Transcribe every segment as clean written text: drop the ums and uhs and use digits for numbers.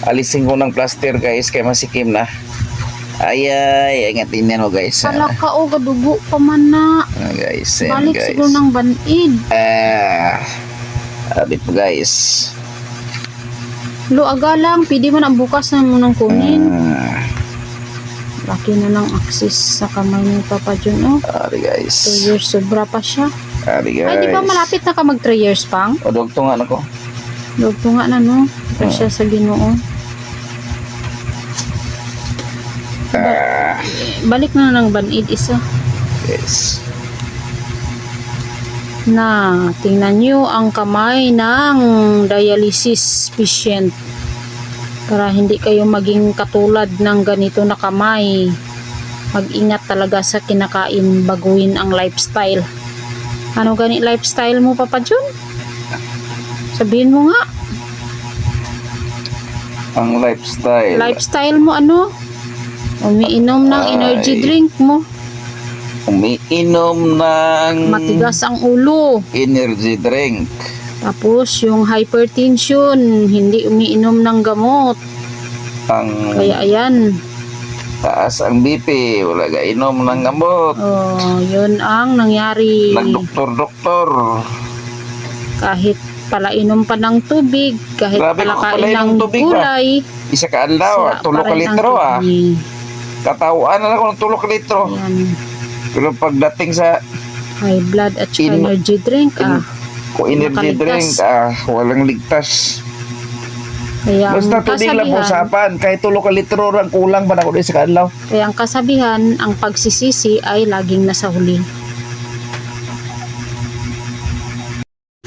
Alisin ko ng plaster guys kay masikim na. Ay, ingatin yan mo guys. Pala ka o, gadugo pa man na. Guys, yan Balik guys. siguro ng banid. Abit mo guys. Lo, aga lang. Pwede mo na bukas na mo nang kunin. Laki na ng access sa kamay ni Papa John, oh. Ari 2 guys. years, sobra pa siya. Ari guys. Ay, di ba malapit na ka mag 3 years pang? O, dugto nga na ko. Lugto nga na, no? Presya sa Ginoo. Balik na ng banid isa. Yes. Na, tingnan nyo ang kamay ng dialysis patient. Para hindi kayo maging katulad ng ganito na kamay. Mag-ingat talaga sa kinakain, baguhin ang lifestyle. Ano gani lifestyle mo, Papa John? Sabihin mo nga. Ang lifestyle. Lifestyle mo ano? Umiinom ng energy drink mo. Umiinom ng Matigas ang ulo. energy drink. Tapos yung hypertension, hindi umiinom ng gamot. Ang Kaya ayan. taas ang BP, wala ka inom ng gamot. Oh, yun ang nangyari. Nagdoktor-doktor. Kahit palainom pa ng tubig, kahit Grabe, palakain palainom ng tubig gulay. Isa ka adlaw, sira tulog pa ka rin ang litro kidney. Katawaan na lang ako ng tulog ka litro. Ayan. Pero pagdating sa High blood at saka energy drink. kung energy drink, Nakaligtas. walang ligtas. Kaya ang Basta tubig lang po kasabihan, usapan. Kahit tulog ka litro lang kulang pa na ako sa kadlaw. kaya ang kasabihan, ang pagsisisi ay laging nasa huli.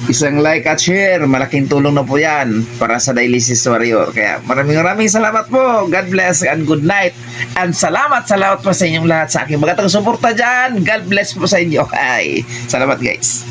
Isang like at share, malaking tulong na po yan para sa Dialysis Warrior. Kaya maraming salamat po. God bless and good night. And salamat po sa inyong lahat sa aking mga taga-suporta dyan. God bless po sa inyo. Ay, salamat guys.